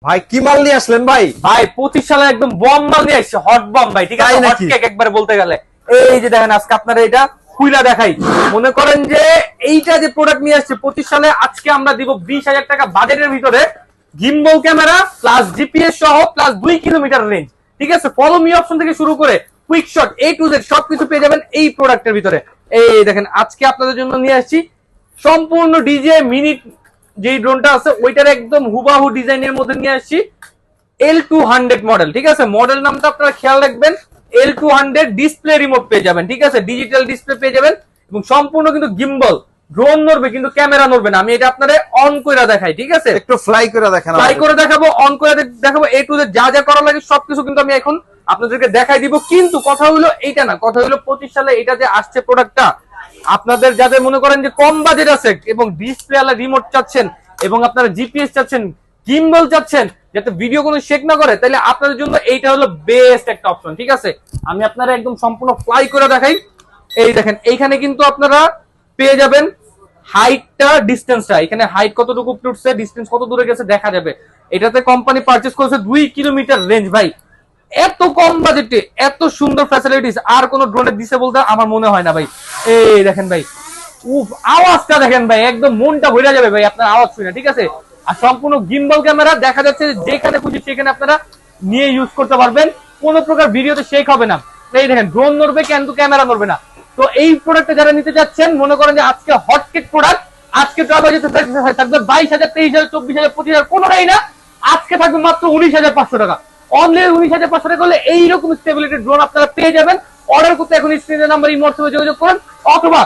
ভাই কি মাল নিয়ে আসলেন ভাই? ভাই 25 সালে একদম বম মাল নিয়ে আসছে, হট বম ভাই, ঠিক আছে, হট কেক একবার বলতে গেলে। এই যে দেখেন আজকে আপনারা এটা খুইলা দেখাই। মনে করেন যে এইটা যে প্রোডাক্ট নিয়ে আসছে 25 সালে, আজকে আমরা দিব 20,000 টাকা বাজেটের ভিতরে গিম্বল ক্যামেরা প্লাস জিপিএস সহ প্লাস 2 কিলোমিটার রেঞ্জ, ঠিক আছে। ফলো মি অপশন থেকে শুরু করে quick shot A to Z সবকিছু পেয়ে যাবেন এই প্রোডাক্টের ভিতরে। এই দেখেন আজকে আপনাদের জন্য নিয়ে আসছি সম্পূর্ণ ডিজে মিনিট যেই ড্রোনটা আছে ওইটার একদম হুবাহু ডিজাইনের মধ্যে নিয়ে আসছি L200 মডেল, ঠিক আছে। মডেল নামটা আপনারা খেয়াল রাখবেন, L200 ডিসপ্লে রিমোট পেয়ে যাবেন, ঠিক আছে, ডিজিটাল ডিসপ্লে পেয়ে যাবেন এবং সম্পূর্ণ কিন্তু গিম্বল, ড্রোন নড়বে কিন্তু ক্যামেরা নড়বে না। আমি এটা আপনাদের অন করে দেখাই, ঠিক আছে, একটু ফ্লাই করে দেখান। ফ্লাই করে দেখাবো, অন করে দেখাবো, A to Z যা যা করা লাগে সবকিছু কিন্তু আমি এখন আপনাদেরকে দেখাই দিব। কিন্তু কথা হলো এইটা না, কথা হলো 25 সালে এটা যে আসছে প্রোডাক্টটা, আপনাদের যাদের মনে করেন যে কম বাজেট আছে এবং ডিসপ্লে আলা রিমোট চাচ্ছেন এবং আপনারা জিপিএস চাচ্ছেন, গিম্বল চাচ্ছেন যাতে ভিডিও কোনো শেক না করে, তাহলে আপনাদের জন্য এইটা হলো বেস্ট একটা অপশন, ঠিক আছে। আমি আপনারা একদম সম্পূর্ণ ফ্লাই করে দেখাই। এই দেখেন এইখানে কিন্তু আপনারা পেয়ে যাবেন হাইটটা, ডিস্টেন্সটা, এখানে হাইট কতটুকু উঠছে, ডিস্টেন্স কত দূরে গেছে দেখা যাবে। এটাতে কোম্পানি পারচেজ করেছে 2 কিলোমিটার রেঞ্জ। ভাই এত কম বাজেটে এত সুন্দর ফ্যাসিলিটিস আর কোন ড্রোনে দিছে বলতে আমার মনে হয় না ভাই। এই দেখেন ভাই, উফ, আওয়াজটা দেখেন ভাই, একদম মনটা ভরে যাবে ভাই আপনার আওয়াজ শুনে, ঠিক আছে। আর সম্পূর্ণ গিম্বল ক্যামেরা, দেখা যাচ্ছে যেখানে খুশি সেখানে আপনারা নিয়ে ইউজ করতে পারবেন, কোনো প্রকার ভিডিওতে শেক হবে না। এই দেখেন ড্রোন নড়বে কিন্তু ক্যামেরা নড়বে না। তো এই প্রোডাক্টটা যারা নিতে যাচ্ছেন, মনে করেন যে আজকে হট কেক প্রোডাক্ট, আজকে থাকবে 22,000, 23,000, 24,000, 25,000, কোনোটাই না, আজকে থাকবে মাত্র 19,500 টাকা। অনলি 19,500 টাকা হলে এইরকম স্টেবিলিটি ড্রোন আপনারা পেয়ে যাবেন। অর্ডার করতে এখন স্ক্রিনের নাম্বার এই হোয়াটসঅ্যাপে যোগাযোগ করুন অথবা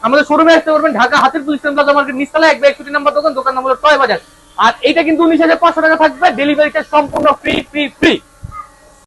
আমাদের শোরুমে আসতে পারবেন, ঢাকা হাতিরপুল ইসলাম প্লাজা মার্কেট নিচতলা 162 নাম্বার দোকান, দোকান নম্বর 6 বাজার। আর এটা কিন্তু 19,500 টাকা থাকবে, ডেলিভারিটা সম্পূর্ণ ফ্রি ফ্রি ফ্রি।